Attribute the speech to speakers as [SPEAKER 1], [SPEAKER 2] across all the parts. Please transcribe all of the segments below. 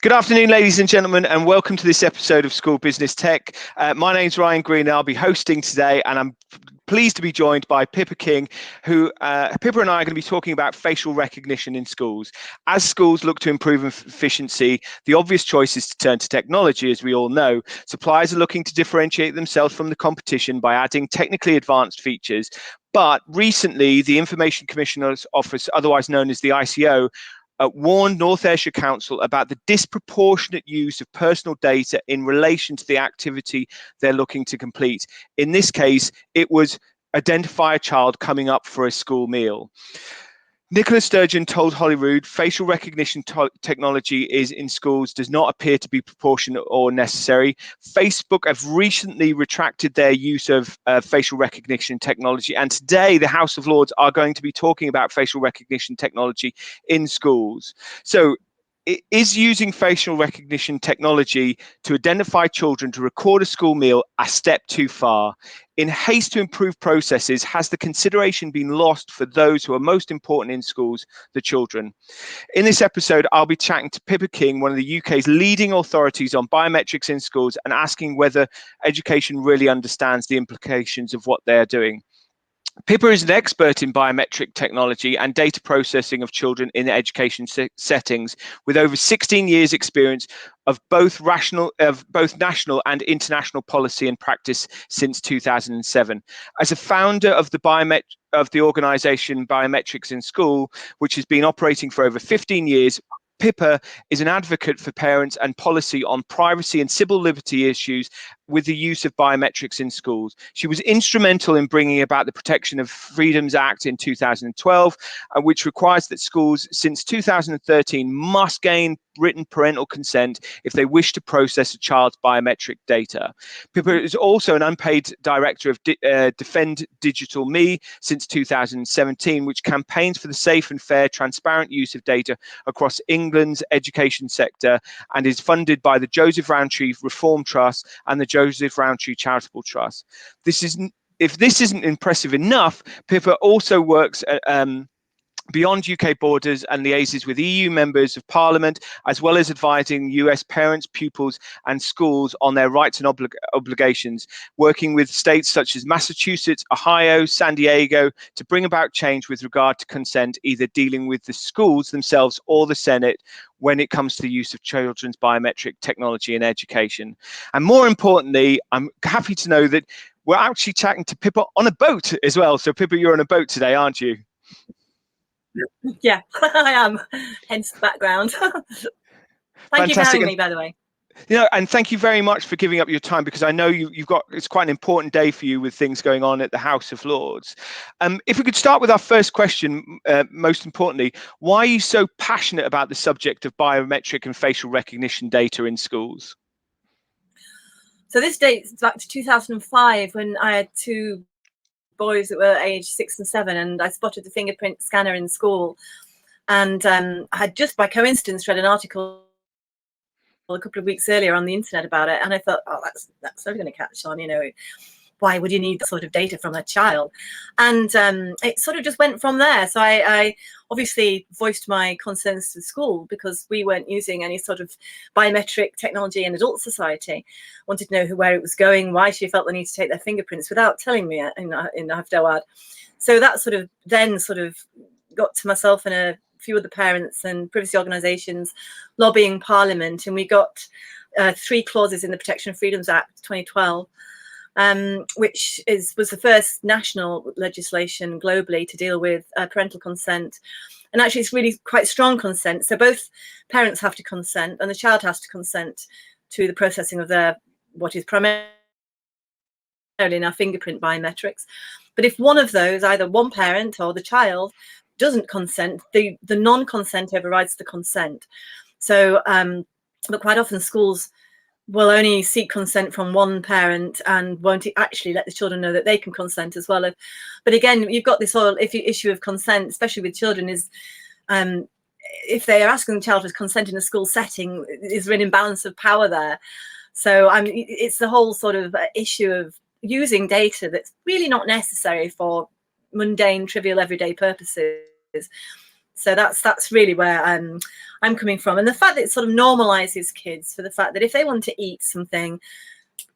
[SPEAKER 1] Good afternoon, ladies and gentlemen, and welcome to this episode of School Business Tech. My name's Ryan Green, and I'll be hosting today, and I'm pleased to be joined by Pippa King, who Pippa and I are going to be talking about facial recognition in schools. As schools look to improve efficiency, the obvious choice is to turn to technology, as we all know. Suppliers are looking to differentiate themselves from the competition by adding technically advanced features. But recently, the Information Commissioner's Office, otherwise known as the ICO, warned North Ayrshire Council about the disproportionate use of personal data in relation to the activity they're looking to complete. In this case, it was identify a child coming up for a school meal. Nicola Sturgeon told Holyrood facial recognition technology in schools does not appear to be proportionate or necessary. Facebook have recently retracted their use of facial recognition technology, and today the House of Lords are going to be talking about facial recognition technology in schools. So, is using facial recognition technology to identify children to record a school meal a step too far? In haste to improve processes, has the consideration been lost for those who are most important in schools, the children? In this episode, I'll be chatting to Pippa King, one of the UK's leading authorities on biometrics in schools, and asking whether education really understands the implications of what they're doing. Pippa is an expert in biometric technology and data processing of children in education settings, with over 16 years experience of both national and international policy and practice since 2007. As a founder of the organisation Biometrics in School, which has been operating for over 15 years, Pippa is an advocate for parents and policy on privacy and civil liberty issues with the use of biometrics in schools. She was instrumental in bringing about the Protection of Freedoms Act in 2012, which requires that schools since 2013 must gain written parental consent if they wish to process a child's biometric data. Pippa is also an unpaid director of Defend Digital Me since 2017, which campaigns for the safe and fair, transparent use of data across England's education sector, and is funded by the Joseph Rowntree Reform Trust and the Joseph Rowntree Charitable Trust. If this isn't impressive enough, Pippa also works beyond UK borders and liaises with EU members of Parliament, as well as advising US parents, pupils and schools on their rights and obligations, working with states such as Massachusetts, Ohio, San Diego to bring about change with regard to consent, either dealing with the schools themselves or the Senate when it comes to the use of children's biometric technology in education. And more importantly, I'm happy to know that we're actually chatting to Pippa on a boat as well. So Pippa, you're on a boat today, aren't you?
[SPEAKER 2] Yeah, I am. Hence the background. Thank you for having me, by the way.
[SPEAKER 1] And thank you very much for giving up your time, because I know it's quite an important day for you with things going on at the House of Lords. If we could start with our first question, most importantly, why are you so passionate about the subject of biometric and facial recognition data in schools?
[SPEAKER 2] So this dates back to 2005 when I had two boys that were aged 6 and 7, and I spotted the fingerprint scanner in school, and I had just by coincidence read an article a couple of weeks earlier on the internet about it, and I thought, oh, that's never going to catch on, why would you need that sort of data from a child? And it sort of just went from there. So I obviously voiced my concerns to the school, because we weren't using any sort of biometric technology in adult society. Wanted to know where it was going, why she felt the need to take their fingerprints without telling me in Hafdawad. So that then got to myself and a few other parents and privacy organisations lobbying Parliament, and we got 3 clauses in the Protection of Freedoms Act 2012. Which was the first national legislation globally to deal with parental consent. And actually it's really quite strong consent. So both parents have to consent and the child has to consent to the processing of what is primarily now fingerprint biometrics. But if one of those, either one parent or the child, doesn't consent, the non-consent overrides the consent. So but quite often schools will only seek consent from one parent and won't actually let the children know that they can consent as well. But again, you've got this whole issue of consent, especially with children, is if they are asking the child to consent in a school setting, is there an imbalance of power there? So it's the whole sort of issue of using data that's really not necessary for mundane, trivial, everyday purposes. So that's really where I'm coming from. And the fact that it sort of normalizes kids for the fact that if they want to eat something,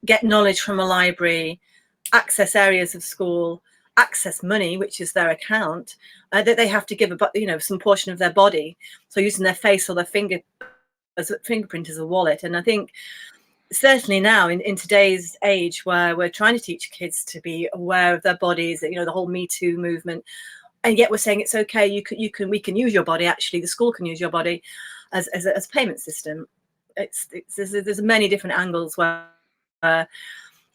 [SPEAKER 2] get knowledge from a library, access areas of school, access money, which is their account, that they have to give some portion of their body. So using their face or their fingerprint as a wallet. And I think certainly now in today's age where we're trying to teach kids to be aware of their bodies, the whole Me Too movement, and yet we're saying it's okay, we can use your body, actually the school can use your body as a payment system. There's many different angles where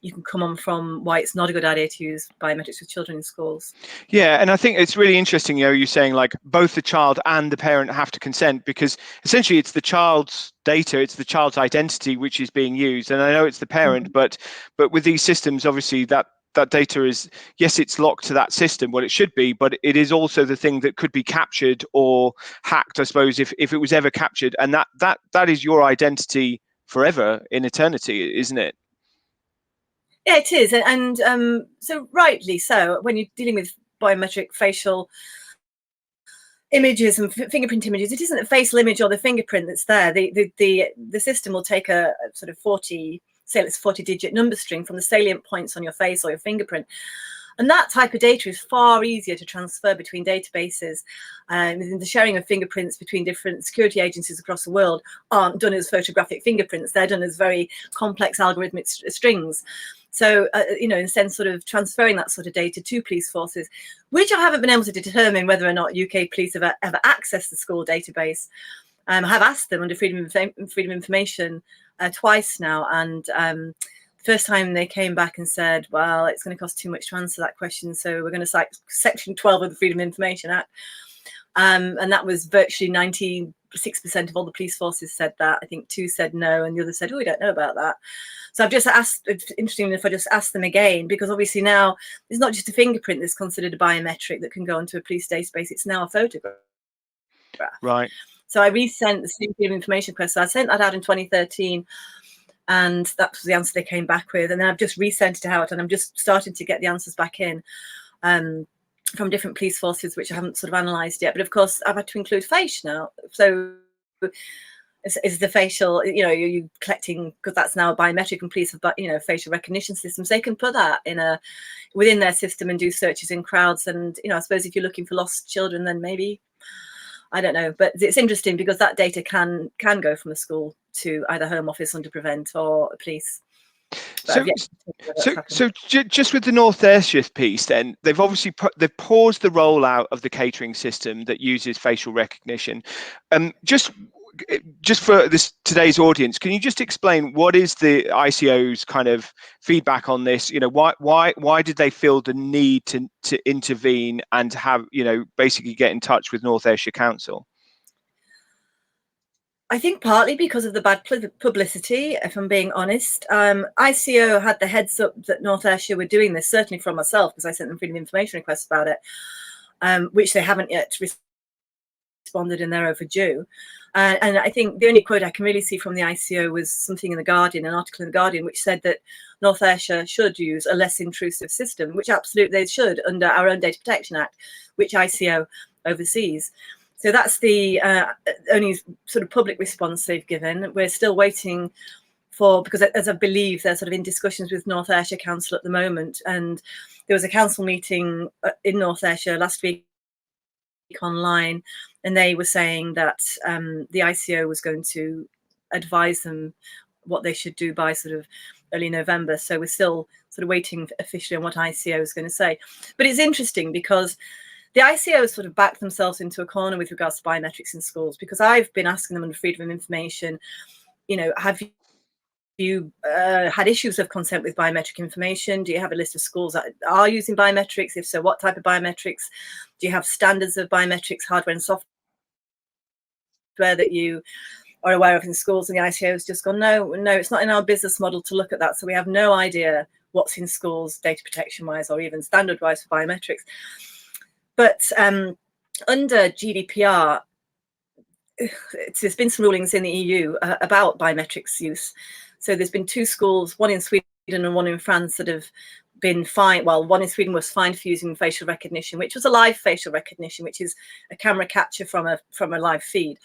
[SPEAKER 2] you can come on from why it's not a good idea to use biometrics with children in schools.
[SPEAKER 1] Yeah, and I think it's really interesting, you're saying like both the child and the parent have to consent, because essentially it's the child's data, it's the child's identity which is being used. And I know it's the parent, but with these systems, obviously that data is, yes, it's locked to that system, what it should be, but it is also the thing that could be captured or hacked, I suppose, if it was ever captured. And that is your identity forever in eternity, isn't it?
[SPEAKER 2] Yeah, it is. And so rightly so, when you're dealing with biometric facial images and fingerprint images, it isn't a facial image or the fingerprint that's there. The system will take a sort of 40-digit number string from the salient points on your face or your fingerprint. And that type of data is far easier to transfer between databases. The sharing of fingerprints between different security agencies across the world aren't done as photographic fingerprints. They're done as very complex algorithmic strings. So, in a sense, sort of transferring that sort of data to police forces, which I haven't been able to determine whether or not UK police have ever accessed the school database. I have asked them under Freedom of Information twice now, and first time they came back and said, well, it's going to cost too much to answer that question, so we're going to cite Section 12 of the Freedom of Information Act. And that was virtually 96% of all the police forces said that. I think 2 said no, and the other said, oh, we don't know about that. So I've just asked, it's interesting if I just ask them again, because obviously now it's not just a fingerprint that's considered a biometric that can go into a police database, it's now a photograph.
[SPEAKER 1] Right.
[SPEAKER 2] So I resent the same Freedom of Information request. So I sent that out in 2013, and that was the answer they came back with. And then I've just resent it out, and I'm just starting to get the answers back in from different police forces, which I haven't sort of analysed yet. But of course, I've had to include face now. So is the facial, you're collecting, because that's now a biometric, and police have, facial recognition systems. They can put that within their system and do searches in crowds. And, I suppose if you're looking for lost children, then maybe, I don't know. But it's interesting because that data can go from a school to either Home Office under Prevent or police.
[SPEAKER 1] So just with the North Ayrshire piece, then they've obviously paused the rollout of the catering system that uses facial recognition. Just for today's audience, can you just explain what is the ICO's kind of feedback on this? Why did they feel the need to intervene and have basically get in touch with North Ayrshire Council?
[SPEAKER 2] I think partly because of the bad publicity, if I'm being honest. ICO had the heads up that North Ayrshire were doing this, certainly from myself, because I sent them Freedom of Information requests about it, which they haven't yet responded, and they're overdue. And I think the only quote I can really see from the ICO was something in The Guardian, an article in The Guardian, which said that North Ayrshire should use a less intrusive system, which absolutely they should under our own Data Protection Act, which ICO oversees. So that's the only sort of public response they've given. We're still waiting for, because as I believe they're sort of in discussions with North Ayrshire Council at the moment. And there was a council meeting in North Ayrshire last week online, and they were saying that the ICO was going to advise them what they should do by sort of early November. So we're still sort of waiting officially on what ICO is going to say. But it's interesting because the ICO has sort of backed themselves into a corner with regards to biometrics in schools, because I've been asking them under Freedom of Information, have you had issues of consent with biometric information? Do you have a list of schools that are using biometrics? If so, what type of biometrics? Do you have standards of biometrics, hardware and software that you are aware of in schools? And the ICO has just gone, no, it's not in our business model to look at that. So we have no idea what's in schools data protection wise or even standard wise for biometrics. But under GDPR, there's been some rulings in the EU about biometrics use. So there's been 2 schools, one in Sweden and one in France, that have been fined. Well, one in Sweden was fined for using facial recognition, which was a live facial recognition, which is a camera capture from a live feed.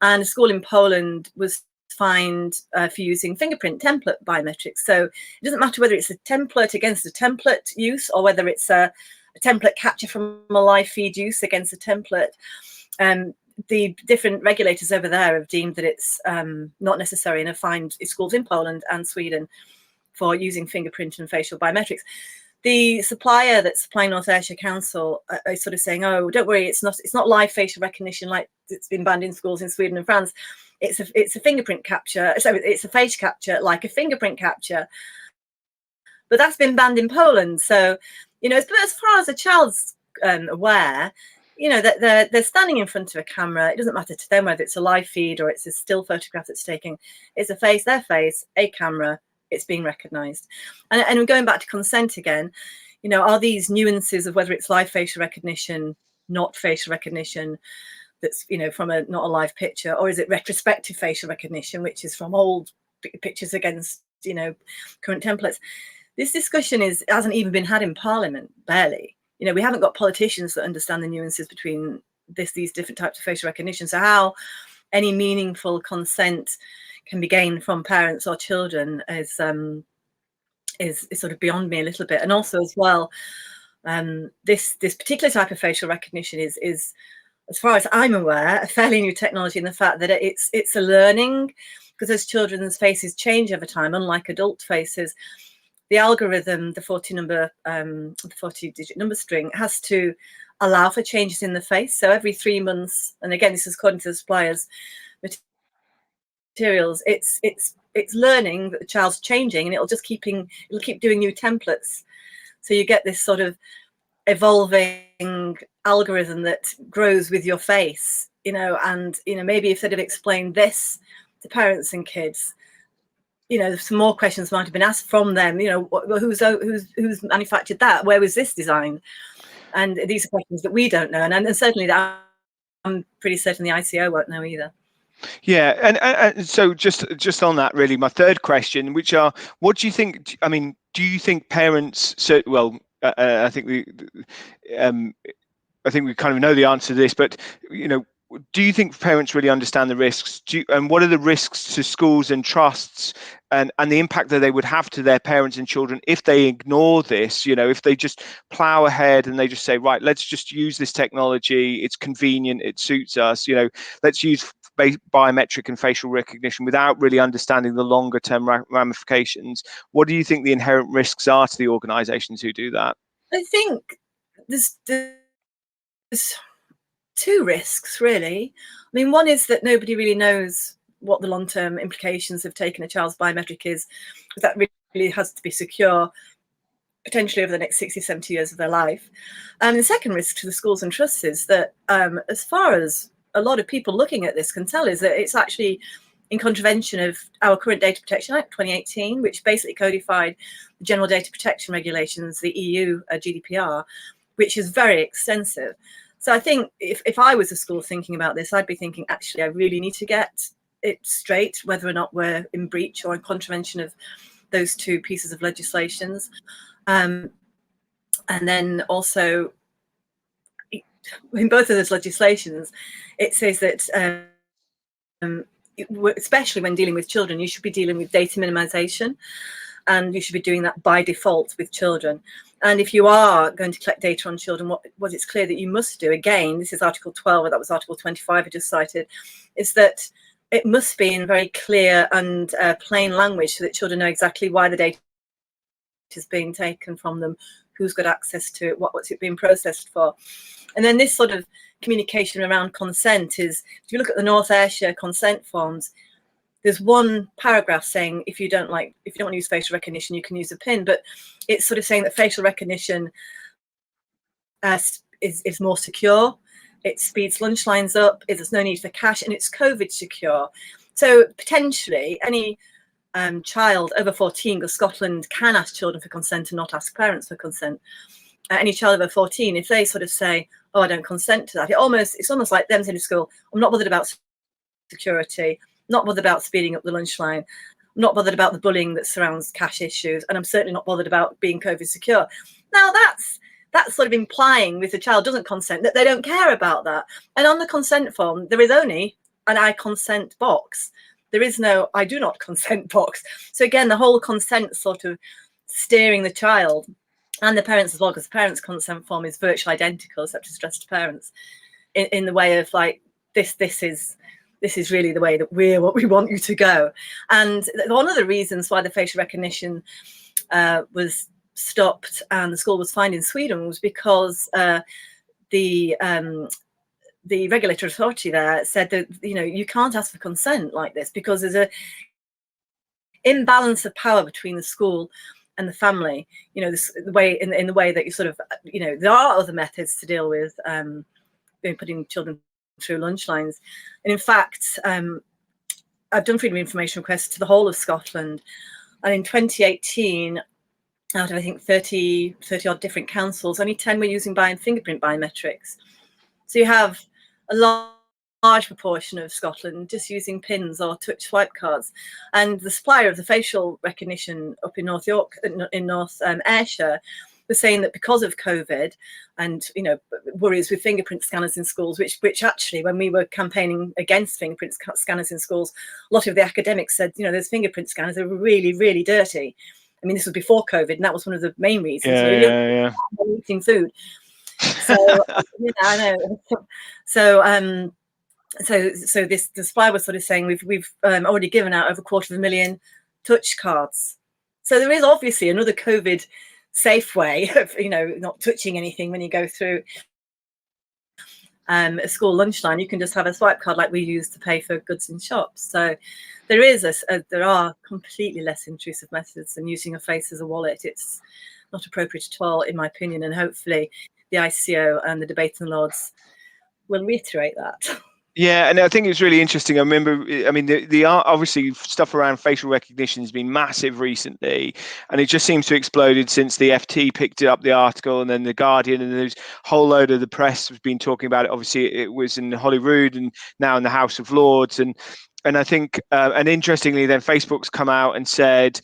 [SPEAKER 2] And a school in Poland was fined for using fingerprint template biometrics. So it doesn't matter whether it's a template against a template use, or whether it's a template capture from a live feed use against a template. The different regulators over there have deemed that it's not necessary, and have fined schools in Poland and Sweden for using fingerprint and facial biometrics. The supplier that's supplying North Ayrshire Council is sort of saying, "Oh, don't worry, it's not live facial recognition like it's been banned in schools in Sweden and France. It's a fingerprint capture. So it's a face capture like a fingerprint capture." But that's been banned in Poland. So, you know, as far as a child's aware, you know, that they're standing in front of a camera. It doesn't matter to them whether it's a live feed or it's a still photograph that's taking. It's a face, their face, a camera. It's being recognised. And going back to consent again, you know, are these nuances of whether it's live facial recognition, not facial recognition, that's, you know, from not a live picture, or is it retrospective facial recognition, which is from old pictures against, you know, current templates? This discussion hasn't even been had in Parliament, barely. You know, we haven't got politicians that understand the nuances between these different types of facial recognition. So how any meaningful consent can be gained from parents or children is sort of beyond me a little bit. And also as well, this particular type of facial recognition is, as far as I'm aware, a fairly new technology in the fact that it's a learning, because as children's faces change over time, unlike adult faces, the algorithm, the 40-digit number string, has to allow for changes in the face. So every 3 months, and again, this is according to the suppliers materials, it's learning that the child's changing, and it'll keep doing new templates. So you get this sort of evolving algorithm that grows with your face, you know. And, you know, maybe if they'd have explained this to parents and kids, you know, some more questions might have been asked from them. You know, who's manufactured that? Where was this designed? And these are questions that we don't know, and certainly that I'm pretty certain the ICO won't know either.
[SPEAKER 1] Yeah, and so just on that, really, my third question, which are, what do you think? I mean, do you think parents? So, well, I think we kind of know the answer to this, but, you know, do you think parents really understand the risks? And what are the risks to schools and trusts, and the impact that they would have to their parents and children if they ignore this? You know, if they just plow ahead and they just say, right, let's just use this technology. It's convenient. It suits us. You know, let's use biometric and facial recognition without really understanding the longer term ramifications. What do you think the inherent risks are to the organisations who do that?
[SPEAKER 2] I think there's two risks, really. I mean, one is that nobody really knows what the long-term implications of taking a child's biometric is, because that really has to be secure potentially over the next 60, 70 years of their life. And the second risk to the schools and trusts is that, as far as a lot of people looking at this can tell, is that it's actually in contravention of our current Data Protection Act 2018, which basically codified the General Data Protection Regulations, the EU GDPR, which is very extensive. So I think if I was a school thinking about this, I'd be thinking, actually, I really need to get it straight, whether or not we're in breach or in contravention of those two pieces of legislations. And then also, in both of those legislations, it says that especially when dealing with children, you should be dealing with data minimization, and you should be doing that by default with children. And if you are going to collect data on children, what it's clear that you must do, again, this is Article 12, that was Article 25 I just cited, is that it must be in very clear and plain language, so that children know exactly why the data is being taken from them, who's got access to it, what's it being processed for. And then this sort of communication around consent is, if you look at the North Ayrshire consent forms, there's one paragraph saying if you don't want to use facial recognition, you can use a PIN, but it's sort of saying that facial recognition is more secure, it speeds lunch lines up, there's no need for cash, and it's COVID secure. So potentially any child over 14, because Scotland can ask children for consent and not ask parents for consent. Any child over 14, if they sort of say, "Oh, I don't consent to that," it's almost like them saying to school, "I'm not bothered about security, not bothered about speeding up the lunch line. not bothered about the bullying that surrounds cash issues, and I'm certainly not bothered about being COVID secure. Now that's sort of implying, if the child doesn't consent, that they don't care about that. And on the consent form, there is only an I consent box. There is no I do not consent box. So again, the whole consent sort of steering the child and the parents as well, because the parents' consent form is virtually identical, except it's addressed to parents in the way of like, this is really the way that we're what we want you to go. And one of the reasons why the facial recognition was stopped and the school was fined in Sweden was because the regulatory authority there said that, you know, you can't ask for consent like this because there's a imbalance of power between the school and the family. You know, the way in the way that you sort of, you know, there are other methods to deal with putting children through lunch lines. And in fact, I've done freedom of information requests to the whole of Scotland, and in 2018, out of I think 30 odd different councils, only 10 were using fingerprint biometrics. So you have a large proportion of Scotland just using pins or touch swipe cards. And the supplier of the facial recognition up in North Ayrshire was saying that because of COVID and, you know, worries with fingerprint scanners in schools, which actually, when we were campaigning against fingerprint scanners in schools, a lot of the academics said, you know, those fingerprint scanners are really, really dirty. I mean, this was before COVID, and that was one of the main reasons.
[SPEAKER 1] Yeah.
[SPEAKER 2] Eating food. So, you know, I know. So the supplier was sort of saying we've already given out over 250,000 touch cards. So there is obviously another COVID safe way of, you know, not touching anything when you go through a school lunchline. You can just have a swipe card like we use to pay for goods in shops. So there are completely less intrusive methods than using your face as a wallet. It's not appropriate at all, in my opinion, and hopefully the ICO and the debate in the Lords will reiterate that.
[SPEAKER 1] Yeah, and I think it's really interesting. I remember, I mean, the obviously stuff around facial recognition has been massive recently, and it just seems to have exploded since the FT picked up the article, and then the Guardian, and there's a whole load of the press has been talking about it. Obviously, it was in Holyrood and now in the House of Lords, and I think, and interestingly, then Facebook's come out and said,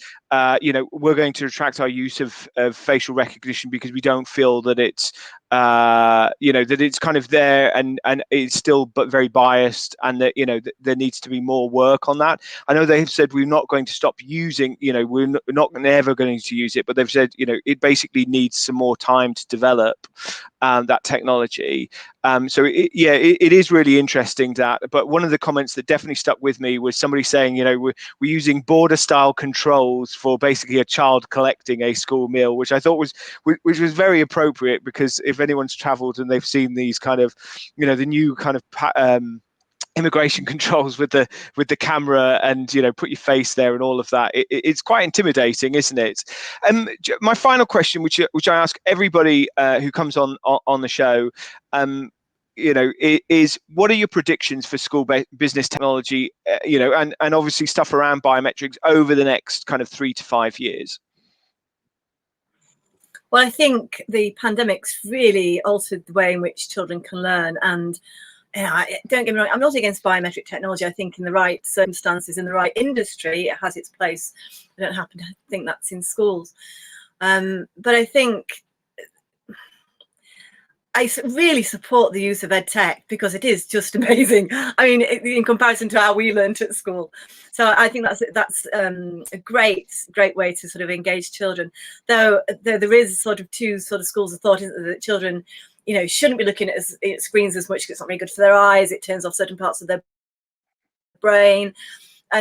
[SPEAKER 1] you know, we're going to retract our use of facial recognition because we don't feel that it's, you know, that it's kind of there and it's still but very biased, and that, you know, there needs to be more work on that. I know they've said we're not going to stop using, you know, we're not never going to use it, but they've said, you know, it basically needs some more time to develop that technology. So it is really interesting that. But one of the comments that definitely stuck with me was somebody saying, you know, we're using border style controls for basically a child collecting a school meal, which I thought was very appropriate, because if anyone's travelled and they've seen these kind of, you know, the new kind of immigration controls with the camera and, you know, put your face there and all of that, it's quite intimidating, isn't it? My final question, which I ask everybody who comes on the show, you know, is what are your predictions for school business technology, you know, and obviously stuff around biometrics over the next kind of 3 to 5 years?
[SPEAKER 2] Well, I think the pandemic's really altered the way in which children can learn. And don't get me wrong, I'm not against biometric technology. I think in the right circumstances, in the right industry, it has its place. I don't happen to think that's in schools. But I think I really support the use of ed tech because it is just amazing. I mean, in comparison to how we learned at school. So I think that's a great way to sort of engage children. Though there is sort of two sort of schools of thought, isn't there, that children, you know, shouldn't be looking at screens as much because it's not very good for their eyes. It turns off certain parts of their brain.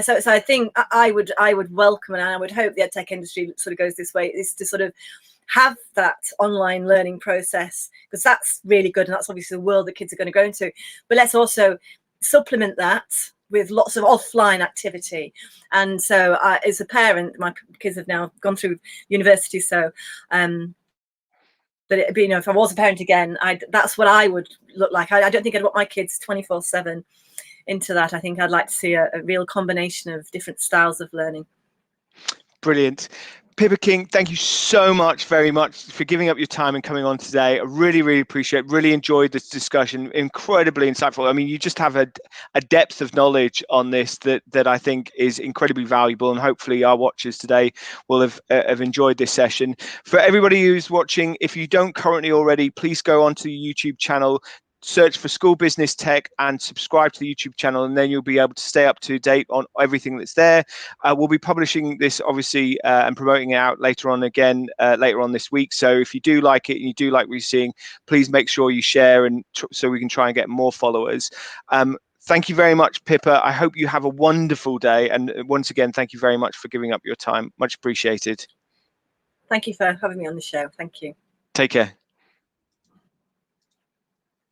[SPEAKER 2] So I think I would welcome, and I would hope the ed tech industry sort of goes this way, is to sort of have that online learning process, because that's really good, and that's obviously the world that kids are going to go into. But let's also supplement that with lots of offline activity. And so as a parent, my kids have now gone through university, so but you know, if I was a parent again, that's what I would look like. I don't think I'd want my kids 24/7 into that. I think I'd like to see a real combination of different styles of learning.
[SPEAKER 1] Brilliant. Pippa King, thank you so much, very much, for giving up your time and coming on today. I really, really appreciate it. Really enjoyed this discussion. Incredibly insightful. I mean, you just have a depth of knowledge on this that I think is incredibly valuable, and hopefully our watchers today will have enjoyed this session. For everybody who's watching, if you don't currently already, please go onto the YouTube channel, search for School Business Tech and subscribe to the YouTube channel, and then you'll be able to stay up to date on everything that's there. We'll be publishing this obviously and promoting it out later on later on this week. So if you do like it and you do like what you're seeing, please make sure you share, and so we can try and get more followers. Thank you very much, Pippa. I hope you have a wonderful day. And once again, thank you very much for giving up your time. Much appreciated.
[SPEAKER 2] Thank you for having me on the show. Thank you.
[SPEAKER 1] Take care.